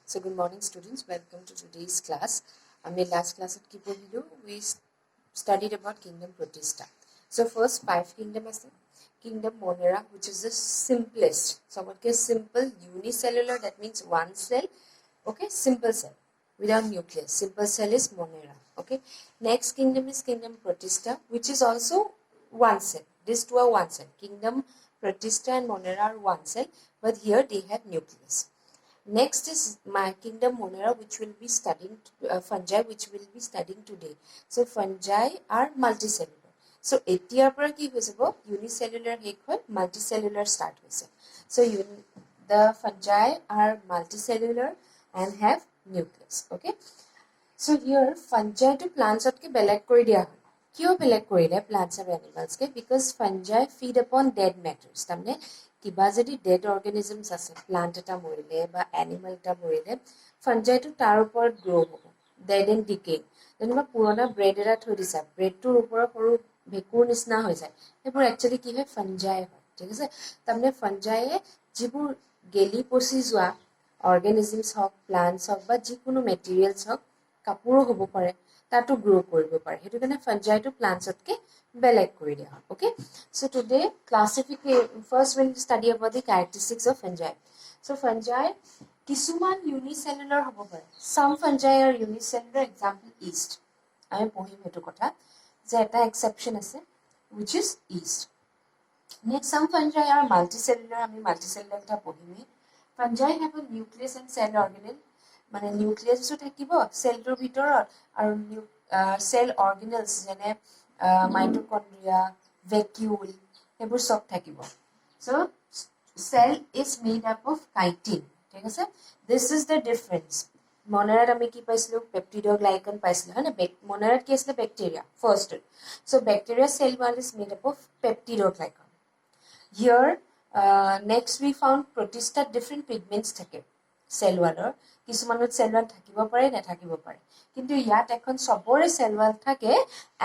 So good morning students, welcome to today's class. Last class at Kipohido, we studied about kingdom Protista. So first 5 kingdom as kingdom Monera, which is the simplest. So what is simple unicellular, that means one cell. Okay, simple cell without nucleus. Simple cell is Monera. Okay, next kingdom is kingdom Protista, which is also one cell. These two are one cell. Kingdom Protista and Monera are one cell, but here they have nucleus. Next is my kingdom Monera, which will be studying fungi, which will be studying today. So fungi are multicellular. So এতিয়াৰ পৰা কি হৈ যাব unicellular শেষ হৈ multicellular start হৈছে. So the fungi are multicellular and have nucleus. Okay. So here fungi to plants otke beleg kori dia hoy. Kyo beleg korile plants and animals ke? Because fungi feed upon dead matters. Tamne কিবা যদি dead অৰ্গেনিজমছ আছে plant এটা মৰিলে বা animal এটা মৰিলে ফাঞ্জাইটো তাৰ ওপৰত গ্ৰো হ'ব ডেড এণ্ড ডিকেইং যেনিবা পুৰণা ব্ৰেড এটা থৈ দিছা ব্ৰেডটোৰ ওপৰত সৰু ভেঁকুৰ নিচিনা হৈ যায় সেইবোৰ একচুৱেলি কি হয় ফাঞ্জাই হয় ঠিক আছে তাৰমানে ফাঞ্জায়ে যিবোৰ গেলি পচি যোৱা অৰ্গেনিজমছ হওক প্লান্টছ হওক বা যিকোনো মেটেৰিয়েলছ হওক কাপোৰো হ'ব পাৰে তাতো গ্ৰো কৰিব পাৰে সেইটো কাৰণে ফাঞ্জাইটো প্লান্টছতকে বেলেগ কৰি দিয়া হয় okay so today classification first we'll study about the characteristics of fungi so fungi কিছুমান unicellular হ'ব পাৰে some fungi are unicellular example yeast আমি পঢ়িম সেইটো কথা যে এটা exception আছে which is yeast next some fungi are multicellular আমি multicellular কথা পঢ়িম fungi have a nucleus and cell organelle মানে নিউক্লিয়াছটো থাকিব সেলটোৰ ভিতৰত আৰু সেল অৰ্গেনেলছ যেনে মাইটোকন্ড্ৰিয়া ভেকিউল এইবোৰ সব থাকিব so cell is made up of chitin ঠিক আছে দিস ইজ দ্য ডিফারেন্স মনাৰাত আমি কি পাইছিলো পেপটিডোগ্লাইকান পাইছিলো হয়নে মনাৰাত কি আছিল bacteria first so bacteria cell wall is made up of peptidoglycan here next we found protista different pigments থাকে সেল ওয়ালৰ কিছুমানত সেল ওয়াল থাকিব পাৰে নাথাকিব পাৰে কিন্তু ইয়াত এখন সবৰে সেল ওয়াল থাকে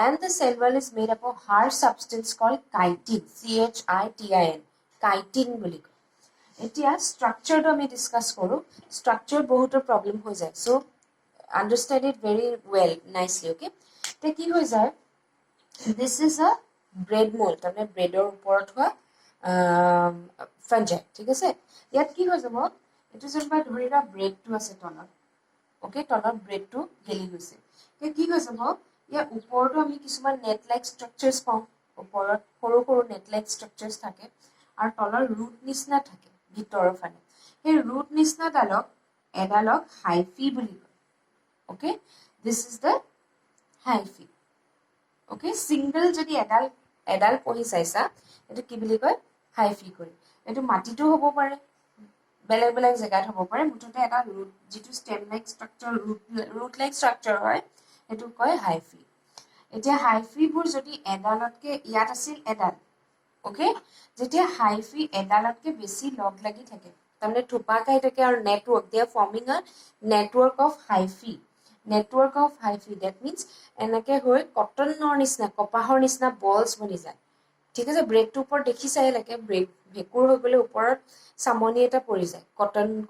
and the cell wall is made up of hard substance called chitin chitin chitin বুলি কয় এতিয়া স্ট্ৰাকচাৰটো আমি ডিসকাস কৰো স্ট্ৰাকচাৰ বহুত প্ৰবলেম হৈ যায় so understand it very well nicely okay তে কি হৈ যায় this is a bread mold মানে ব্ৰেডৰ ওপৰত হোৱা fungi ঠিক আছে ইয়াত কি হৈ যাব এটো যেনিবা ধৰিৰা ব্ৰেডটো আছে তলত ওকে তলত ব্ৰেডটো গেলি গৈছে তে কি হৈ যাব ইয়াৰ ওপৰটো আমি কিছুমান নেট লাইক ষ্ট্ৰাকচাৰছ পাওঁ ওপৰত সৰু সৰু নেট লাইক ষ্ট্ৰাকচাৰছ থাকে আৰু তলৰ ৰুট নিচিনা থাকে ভিতৰৰ ফালে সেই ৰুট নিচিনা এডালক হাইফি বুলি কয় okay this is the hyphae okay single যদি এডাল পঢ়ি চাইছা এটো কি বুলি কয় হাইফি কৰি এটো মাটিটো হ'ব পাৰে বেলেগ বেলেগ জায়গাত হ'ব পাৰে মুঠতে এটা ৰুট যেটো stem like structure root like structure হয় এটো কয় হাইফি এতিয়া হাইফিবোৰ যদি এডালতকে ইয়াত আছিল এডাল ওকে যেতিয়া হাইফি এডালতকে বেছি লগ লাগি থাকে তাৰমানে থুপাকাই থাকে আৰু নেটৱৰ্ক দে আৰ ফৰ্মিং আ network of hyphae that means এনেকে হৈ কটনৰ নিচিনা কপাহৰ নিচিনা বলছ বনি যায় ঠিক আছে ব্ৰেডটোৰ ওপৰত দেখি চাই লাগে ব্ৰেড ভেকুৰ হৈ গলে ওপৰত সামনি এটা পৰি যায়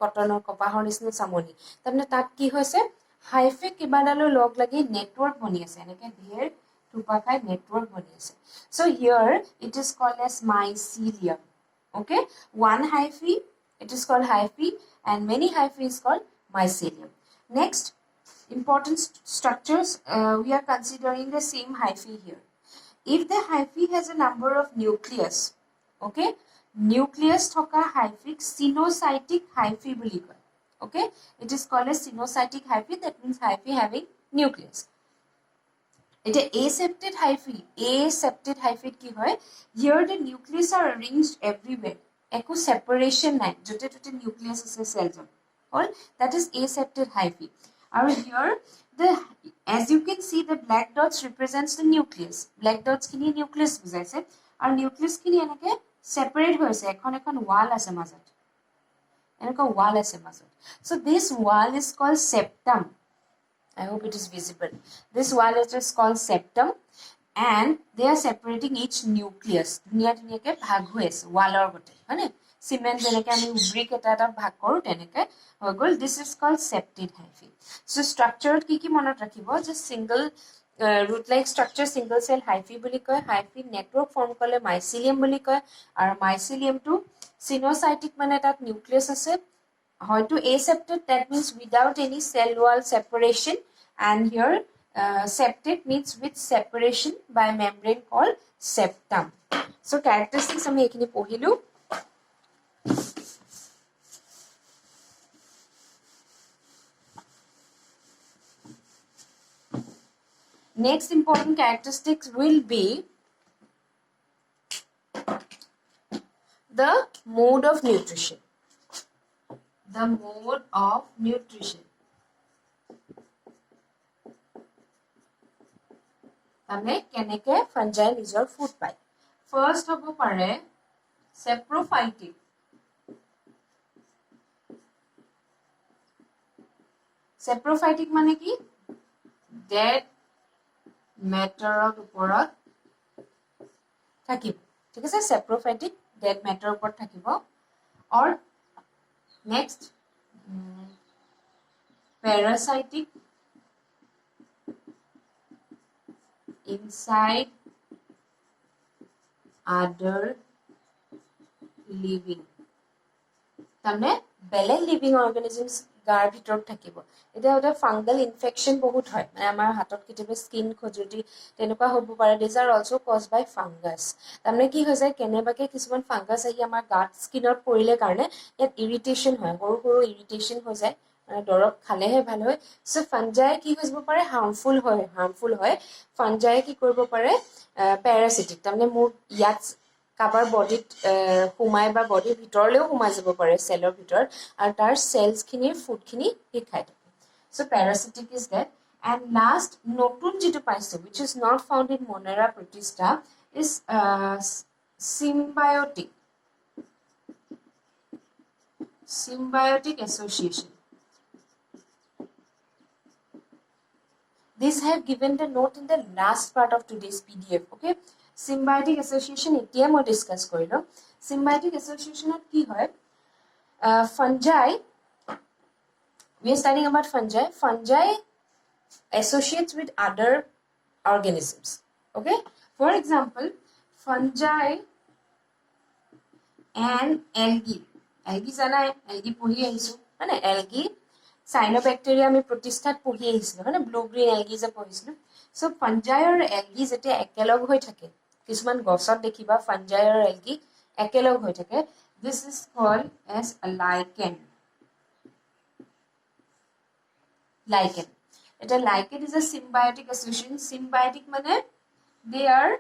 কটনৰ কপাহৰ নিচিনা সামনি তাৰমানে তাত কি হৈছে হাইফি কিবাডালৰ লগ লাগি নেটৱৰ্ক বনি আছে এনেকে ধেৰ থুপাকাই নেটৱৰ্ক বনি আছে so here it is called as mycelium okay one hyphae it is called hyphae and many hyphae is called mycelium next important structures we are considering the same hyphae here if the hyphae has a number of nucleus okay nucleus thoka hyphae sinocytic hyphae বুলি কয় okay it is called as sinocytic hyphae that means hyphae having nucleus it is aseptate hyphae কি হয় here the nucleus are arranged everywhere একো separation নাই যতে ততে nucleus আছে cells all that is aseptate hyphae and here as you can see the black dots represents the nucleus black dots kini nucleus বুজাইছে আৰু nucleus kini এনেকে separate হৈছে এখন wall আছে মাজত এনেকা wall আছে মাজত so this wall is called septum I hope it is visible this wall is called septum and they are separating each nucleus ধুনিয়া ধুনিয়াকে ভাগ হৈ আছে wallৰ গতে হয়নে সিমেন্ট যেনেকে আমি উব্ৰিক এটা ভাগ কৰো তেনেকে হৈ গল this is called septate hyphae so স্ট্ৰাকচাৰত কি মনত ৰাখিব যে single root like structure single cell hyphae বুলি কয় hyphae network form কৰিলে mycelium বুলি কয় আৰু mycelium টো sinusoidic মানে তাত নিউক্লিয়াছ আছে হয়তো aseptic that means without any cell wall separation and here septate means with separation by membrane called septum so characteristics আমি এখিনি পঢ়িলো next important characteristics will be the mode of nutrition. The mode of nutrition. তাহলে কেনেকে fungi নিজৰ food পায় first হ'ব পাৰে সেপ্ৰোফাইটিক সেপ্ৰোফাইটিক মানে কি ডেড মেটাৰৰ ওপৰত থাকিব ঠিক আছে সেপ্ৰোফাইটিক ডেড মেটাৰৰ ওপৰত থাকিব or next parasitic inside other living তামনে বেলেগ লিভিং অৰ্গানিজমছ গাৰ ভিতৰত থাকিব এটা এটা ফাংগাল ইনফেকশন বহুত হয় মানে আমাৰ হাতত কিটিবে স্কিন খজুটি তেনেকুৱা হ'ব পাৰে this are also caused by fungus তামনে কি হৈ যায় কেনেবাকে কিছুমান ফাংগাস আহি আমাৰ গাত স্কিনত পৰিলে কাৰণে ইয়াত ইৰিটেশন হয় সৰু সৰু ইৰিটেশন হৈ যায় মানে দৰব খালেহে ভাল হয় সো ফাঞ্জাই কি কৰিব পাৰে হাৰ্মফুল হয় ফাঞ্জাই কি কৰিব পাৰে প্যাৰাসিটিক তামনে মোৰ ইয়াত কাবাৰ বডিত হুমাই বা বডিৰ ভিতৰলেও হুমাই যাব পাৰে সেলৰ ভিতৰত আৰু তাৰ সেলস খিনিৰ ফুড খিনি খাই থাকে so parasitic is that and last নতুন যেটো পাইছো which is not found in Monera protista is symbiotic association this have given the note in the last part of today's PDF okay symbiotic association এতিয়া মই discuss কৰিলো symbiotic association কি হয় fungi we are studying about fungi associates with other organisms okay for example fungi and algae জানাই algae পঢ়ি আহিছো মানে algae cyanobacteria আমি প্ৰতিষ্ঠাত পঢ়ি আহিছিলো মানে ব্লু গ্ৰীন algae যে পঢ়িছিলো সো fungi আৰু algae যেতিয়া একেলগ হৈ থাকে কিছুমান গছত দেখিবা fungi আৰু algae একেলগ হৈ থাকে this is called as a lichen এটা lichen is a symbiotic association symbiotic মানে they are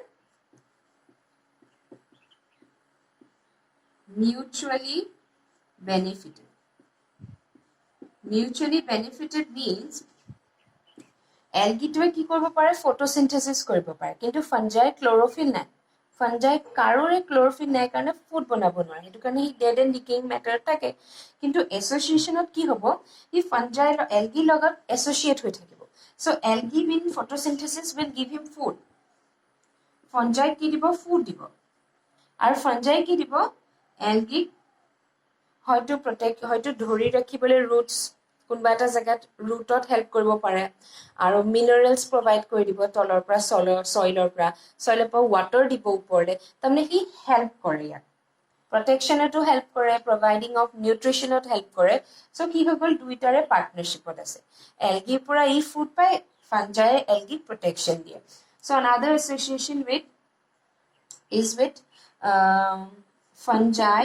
mutually benefited means algae to কি কৰিব পাৰে photosynthesis কৰিব পাৰে কিন্তু fungi chlorophyll নাই fungi কাৰোৰে chlorophyll নাই কাৰণে food বনাব নোৱাৰে হেতু কাৰণে dead and decaying matter থাকে কিন্তু associationত কি হ'ব ই fungi আৰু algae লগত associate হৈ থাকিব so algae in photosynthesis will give him food fungi কি দিব food দিব আৰু fungi কি দিব algae হয়তো protect হয়তো ধৰি ৰাখিবলৈ roots কোনবা এটা জায়গাত rootত help কৰিব পাৰে আৰু minerals provide কৰি দিব তলৰ পৰা soilৰ পৰা water দিব ওপৰতে তাৰমানে কি help কৰে ইয়াক protectionতো help কৰে providing of nutritionত help কৰে so কি হৈ গল দুইটাৰে পাৰ্টনাৰশ্বিপত আছে algae পৰা ই food পায় fungi algae protection দিয়ে so another association with fungi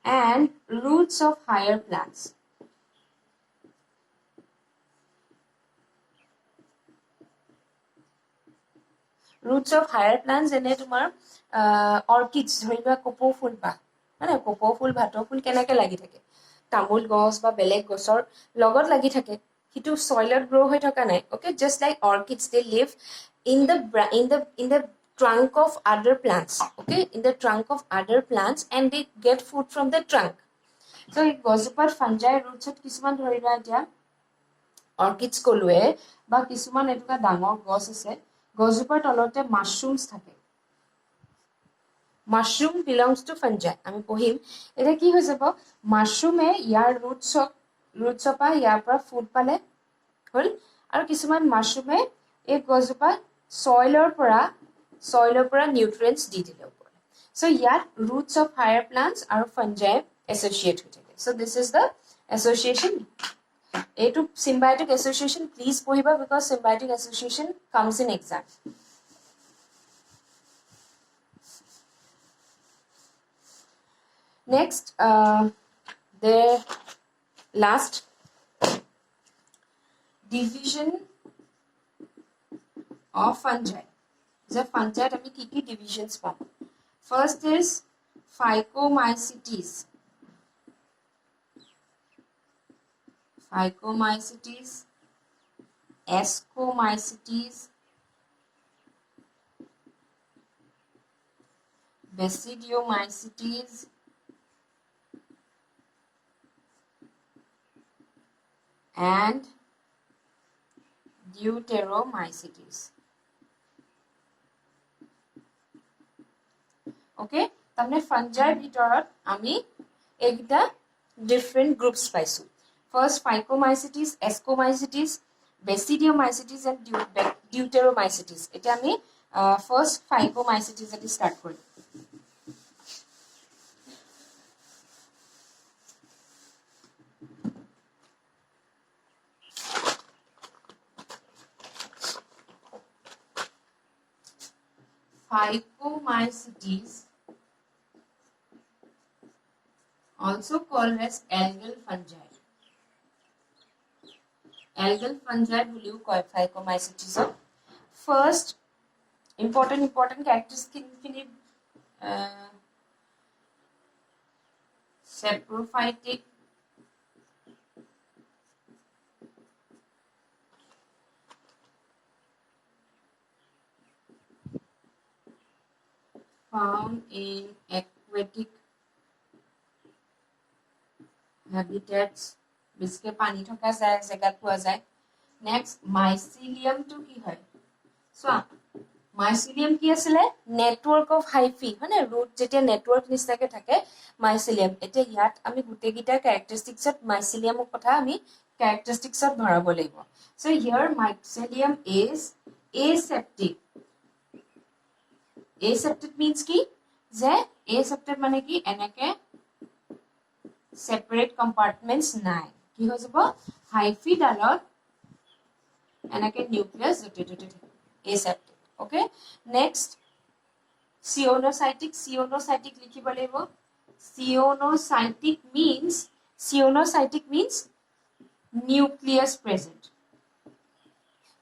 and roots of higher plants. Roots of higher plants যেনে তোমাৰ orchids ধৰিবা কপৌ ফুল বা মানে কপৌ ফুল ভাটৌ ফুল কেনেকে লাগি থাকে তামুল গছ বা বেলেগ গছৰ লগত লাগি থাকে হিটো soilত grow হৈ থকা নাই okay just like orchids they live in the trunk of other plants okay in the trunk of other plants and they get food from the trunk so এই গছজোপাত fungi rootsত কিছুমান ধৰিবা এতিয়া orchids কলুৱে বা কিছুমান এটুকা ডাঙৰ গছ আছে গছজোপাৰ তলতে mushrooms থাকে mushroom belongs to fungi আমি পঢ়িম এটা কি হৈ যাব মাশৰুমে ইয়াৰ roots পা ইয়াৰ পৰা ফুড পালে হল আৰু কিছুমান মাশৰুমে এই গছজোপা soilৰ পৰা nutrients দি দিলে so ইয়াত roots of higher plants আৰু fungi associate হৈ থাকে so this is the association এইটো symbiotic association please পঢ়িবা because symbiotic association comes in exam next the last division of fungi the fungi আমি কি কি divisions পাম first is Phycomycetes Ascomycetes Basidiomycetes and Deuteromycetes okay tamne fungi bitorat ami ekta different groups paisu first Phycomycetes Ascomycetes Basidiomycetes and Deuteromycetes eta ami first Phycomycetes ati start kori Phycomycetes also called as algal fungi. Algal fungi বুলিও কয় Phycomycetes first important characteristics খিনি saprophytic found in aquatic habitats বিস্কে পানি থকা জায়গাত পোৱা যায় next mycelium to কি হয় সো mycelium কি আছিল নেটৱৰ্ক অফ হাইফি মানে root যেতিয়া নেটৱৰ্ক নিচিনাকে থাকে mycelium এতিয়া ইয়াত আমি গুটেগিটা characteristicsত mycelium কথা আমি characteristicsত ধৰাব লাগিব so here mycelium is aseptic aseptic means কি যে aseptic মানে কি এনেকে separate compartments নাই কি হৈ যাব হাইফি ডালত এনেকে nucleus জটিত aseptic okay next cyonocytic লিখিব লাগিব cyonocytic means nucleus present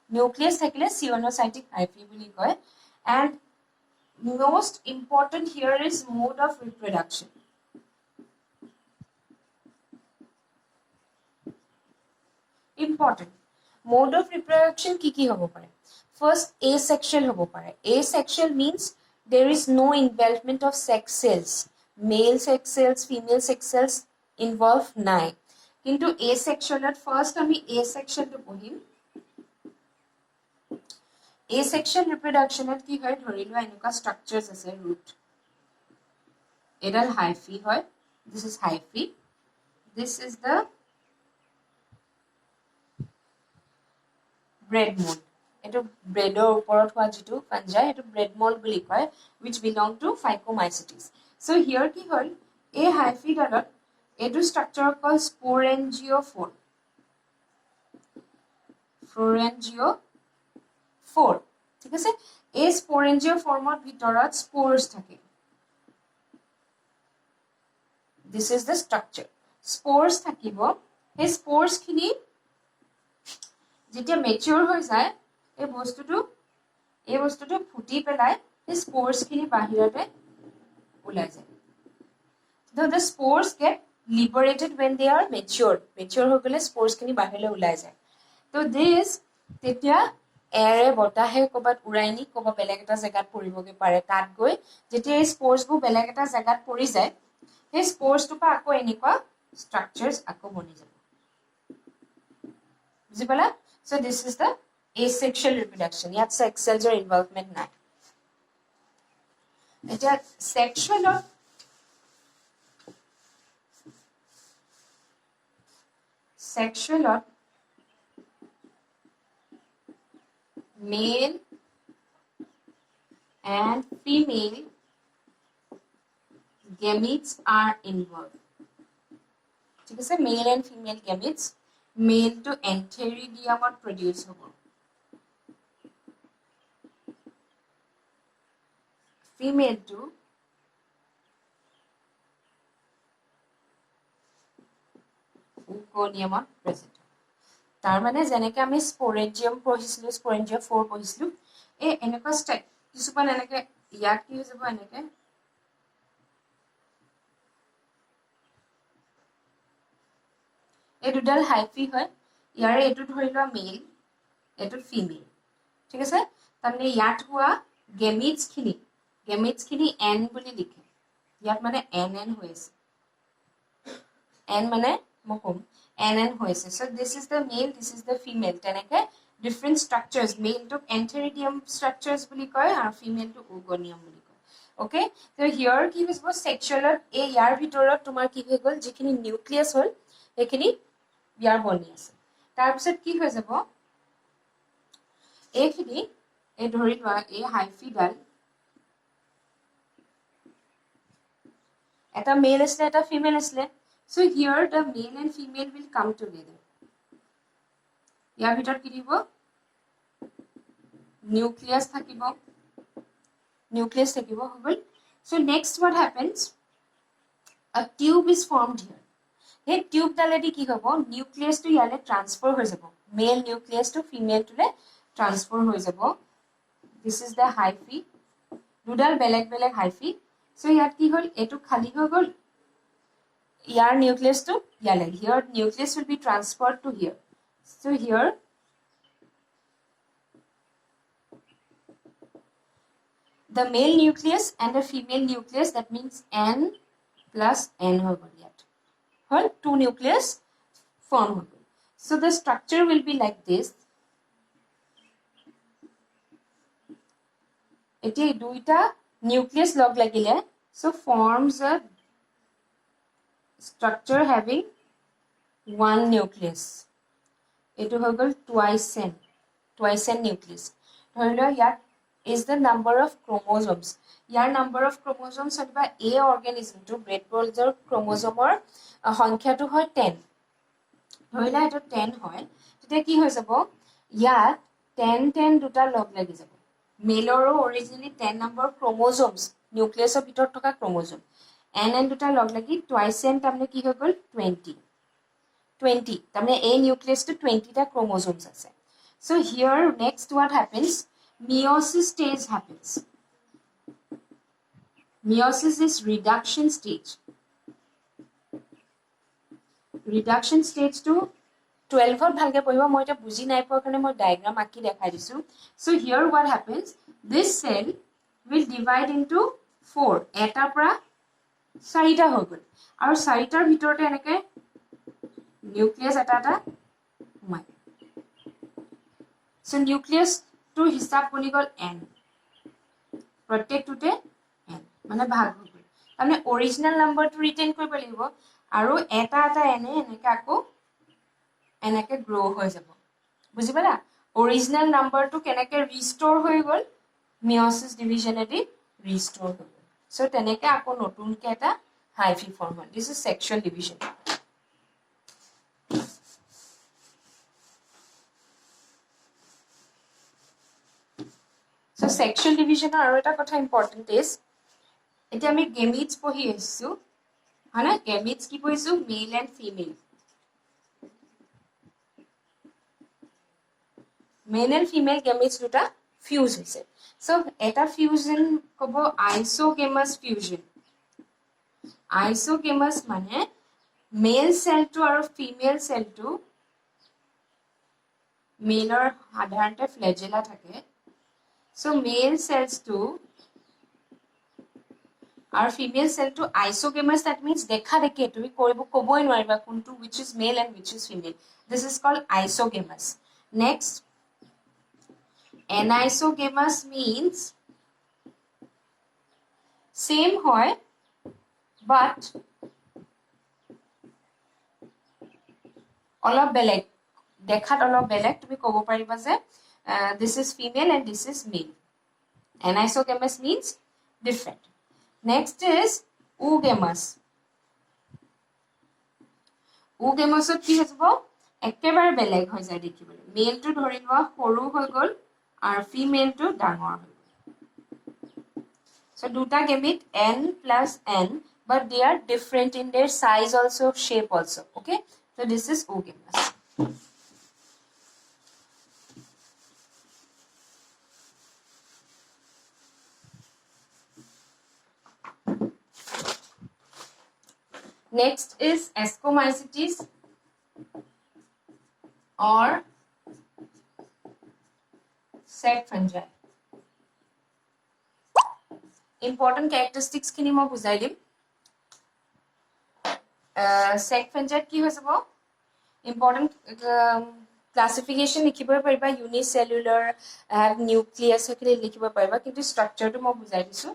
nucleus থাকিলে cyonocytic hyphae বুলি কয় and most important here is mode of reproduction important mode of reproduction কি হ'ব পাৰে first asexual হ'ব পাৰে asexual means there is no involvement of sex cells male sex cells female sex cells involved নাই কিন্তু asexual at first আমি asexual to পঢ়িম asexual reproduction at কি হয় ধৰিলো এনেকুৱা structures আছে root এডাল hyphae হয় this is hyphae this is the bread mold eto breador uporot hoa jitu fungi eto bread mold buli koy which belong to Phycomycetes so here ki hol a hyphae dalot eto structure called sporangiophore ঠিক আছে এই sporangiophore ভিতৰত spores থাকে this is the structure spores থাকিব এই spores খিনি যেতিয়া ম্যাচিউৰ হৈ যায় এই বস্তুটো ফুটি পেলাই এই স্পোৰ্স খিনি বাহিৰতে ওলাই যায় the spores get liberated when they are mature হৈ গলে spores খিনি বাহিৰলৈ ওলাই যায় তো this তেতিয়া এৰে বতাহে কবাত উৰাইনি কবা বেলেগ এটা জায়গাত পৰিবগে পাৰে তাত গৈ যেতিয়া এই spores বোৰ বেলেগ এটা জায়গাত পৰি যায় এই spores টো পা আকৌ এনেকুৱা structures আকৌ বনি যায় বুজি পালা so this is the asexual reproduction yet sex cells or involvement নাই এতিয়া sexual male and female gametes are involved. ঠিক আছে, male and female gametes, male to antheridium produce হ'ব, female to oogonia present. তাৰ মানে যেনেকৈ আমি স্পৰেঞ্জিয়াম পঢ়িছিলোঁ, স্পৰেঞ্জিয়া 4 পঢ়িছিলোঁ, এই এনেকুৱা ষ্টাইল কিছুমান এনেকৈ ইয়াত কি হৈ যাব, এনেকৈ এই দুডাল হাইফি হয়, ইয়াৰে এইটো ধৰি লোৱা মেল, এইটো ফিমেল, ঠিক আছে। তাৰমানে ইয়াত হোৱা গেমিটছখিনি এন বুলি লিখে, ইয়াত মানে এন হৈ আছে, এন মানে মই ক'ম এন হৈ আছে। So' this is the male, this is the female, তেনেকৈ ডিফাৰেণ্ট ষ্ট্ৰাকচাৰ্ছ, মেলটোক এন্থেৰিডিয়াম ষ্ট্ৰাকচাৰ্ছ বুলি কয় আৰু ফিমেলটোক ওগনিয়াম বুলি কয়। অ'কে, ত' হিয়ৰ কি হৈ যাব, ছেক্সুৱেলত এই ইয়াৰ ভিতৰত তোমাৰ কি হৈ গ'ল, যিখিনি নিউক্লিয়াছ হ'ল সেইখিনি ইয়াৰ বনি আছে। তাৰপিছত কি হৈ যাব, এইখিনি এই ধৰি লোৱা এই হাইফিডাল এটা মেল আছিলে, এটা ফিমেল আছিলে। So here the male and female will come together. ইয়াৰ ভিতৰত কি দিব, নিউক্লিয়াছ থাকিব, হ'ব। So next what happens, a tube is formed here. সেই টিউবডালেদি কি হ'ব, নিউক্লিয়াছটো ইয়ালৈ ট্ৰান্সফাৰ হৈ যাব, মেল নিউক্লিয়াছটো ফিমেলটোলৈ ট্ৰান্সফাৰ হৈ যাব। দিছ ইজ দ্য হাইফি, দুডাল বেলেগ বেলেগ হাইফি। চ' ইয়াত কি হ'ল, এইটো খালী হৈ গ'ল, ইয়াৰ নিউক্লিয়াছটো ইয়ালৈ, here nucleus will be transferred to here. So' here the male nucleus and the female nucleus, that means n plus n হৈ গ'ল, ইয়াত হ'ল 2 nucleus form হৈ গ'ল। So the structure will be like this. এতিয়া দুইটা নিউক্লিয়াছ লগ লাগিলে, so forms a structure having one nucleus. এইটো হৈ গ'ল twice n nucleus। ধৰি লোৱা ইয়াত is the number of chromosomes. Year number of chromosomes অথবা A organismটো ব্ৰেড বল্জৰ ক্ৰমোজমৰ সংখ্যাটো হয় 10। ধৰি লোৱা এইটো 10 হয়, তেতিয়া কি হৈ যাব, ইয়াত 10 দুটা লগ লাগি যাব। মেলৰো অৰিজিনেলি 10 নম্বৰ ক্ৰমোজোমছ, নিউক্লিয়াছৰ ভিতৰত থকা ক্ৰমোজোম, এন দুটা লগ লাগি টুৱাইচ এন, তাৰমানে কি হৈ গ'ল 20, তাৰমানে এই নিউক্লিয়াছটো 20টা ক্ৰমোজোমছ আছে। So' here next what happens, meiosis stage happens. Meiosis is reduction stage. Reduction stage to 12ত ভালকে পঢ়িব, মই এটা বুজি নাই পোৱাৰ কাৰণে মই ডায়াগ্ৰাম আঁকি দেখাই দিছোঁ। So here what happens, this cell will divide into 4, এটাৰ পৰা 4টা হৈ গ'ল, আৰু 4টাৰ ভিতৰতে এনেকৈ নিউক্লিয়াছ এটা সোমাই। So নিউক্লিয়াছটোৰ হিচাপ বনি গ'ল n, প্ৰত্যেকটোতে n, মানে ভাগ হৈ গ'ল। তাৰমানে অৰিজিনেল নাম্বাৰটো ৰিটেইন কৰিব লাগিব, আৰু এটা এনে এনেকৈ আকৌ এনেকৈ গ্ৰ' হৈ যাব। বুজি পালা, অৰিজিনেল নাম্বাৰটো কেনেকৈ ৰিষ্ট'ৰ হৈ গ'ল, মিঅ'চিছ ডিভিজনেদি ৰিষ্ট'ৰ হৈ গ'ল। চ' তেনেকৈ আকৌ নতুনকৈ এটা হাইফি ফৰ্ম হ'ল। This is sexual division. So' sexual ডিভিজনৰ আৰু এটা কথা ইম্পৰ্টেণ্ট ইজ, এতিয়া আমি গেমিটছ পঢ়ি আহিছোঁ হয় না, গেমিটছ কি পঢ়িছোঁ, male and female. Male and female gametes দুটা ফিউজ হৈছে। চ' এটা ফিউজন ক'ব আইচোগেমাছ ফিউজন। আইচোগেমাছ মানে মেল চেলটো আৰু ফিমেল চেলটো, মেলৰ সাধাৰণতে ফ্লেজেলা থাকে, চ' মেল চেলছটো আৰু ফিমেল চেলটো আইচোগেমাছ, দেট মিনছ দেখা দেখি, তুমি ক'বই নোৱাৰিবা কোনটো which is male and which is female. This is called isogamous. Next, anisogamous means same hoy but অলপ বেলেগ দেখাত অলপ বেলেগ তুমি ক'ব পাৰিবা যে this is female and this is male anisogamous means different next is oogamous oogamous কি হ'ব একেবাৰে বেলেগ হৈ যায় দেখিবলৈ মেল টো ধৰি লোৱা সৰু হৈ গল আৰু ফিমেল টো ডাঙৰ হৈ গল so দুটা gamete n plus n but they are different in their size also shape also okay so this is oogamous next is Ascomycetes or sac fungi important characteristics খিনি মই বুজাই দিম sac fungi কি হৈ যাব important classification লিখিব পাৰিবা unicellular nucleus হেকলি লিখিব পাৰিবা কিন্তু structure টো মই বুজাই দিছো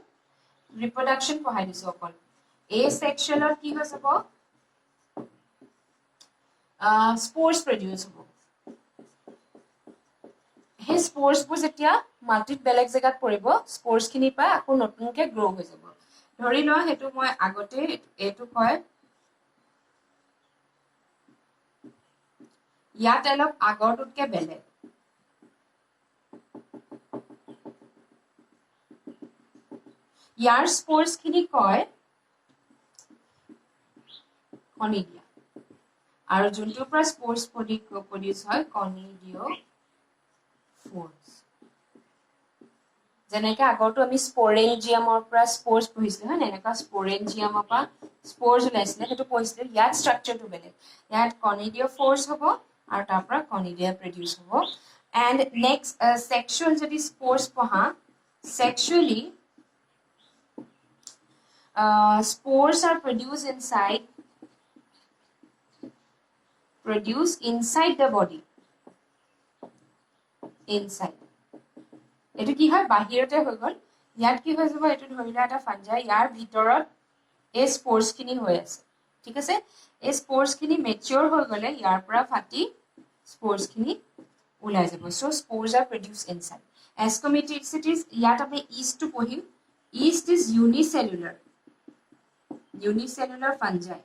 reproduction পঢ়াই দিছো অকল asexual or কি হৈ যাব spores produce হ'ব হে spores বোৰ যেতিয়া মাটিত বেলেগ জায়গাত পৰিব spores খিনি পাই আকৌ নতুনকে গ্ৰো হৈ যাব ধৰি লোৱা হেতু মই আগতে এটো কয় ইয়াত অলপ আগৰটোতকে বেলেগ ইয়াৰ spores খিনি কয় conidia আৰু যোনটো পৰা spores produce হয় conidiophores যেনেকৈ আগৰটো আমি sporangiumৰ পৰা spores পঢ়িছিলো হয় এনেকা sporangiumৰ পৰা spores ওলাইছিলে হেতু পঢ়িছিলো ইয়াত স্ট্ৰাকচাৰটো বেলেগ ইয়াত conidiophores হ'ব আৰু তাৰ পৰা conidia produce হ'ব and next sexual যদি spores পঢ়া sexually spores are produced inside the body inside এটো কি হয় বাহিৰতে হৈ গল ইয়াত কি হৈ যাব এটো ধৰিলা এটা ফাঞ্জাই ইয়াৰ ভিতৰত এই স্পোৰ্স খিনি হৈ আছে ঠিক আছে এই স্পোৰ্স খিনি ম্যাচিউৰ হৈ গলে ইয়াৰ পৰা ফাটি স্পোৰ্স খিনি ওলাই যাব so স্পোৰ্স are produced inside Ascomycetes ইয়াত আমি yeast টো পঢ়িম yeast is unicellular fungi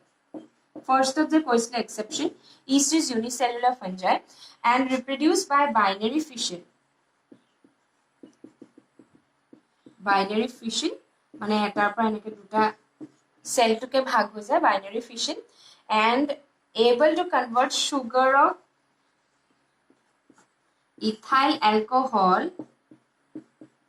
first of the question exception yeast is unicellular fungi and reproduced by binary fission মানে এটাৰ পৰা এনেকে দুটা সেল টুকে ভাগ হৈ যায় binary fission and able to convert sugar of ethyl alcohol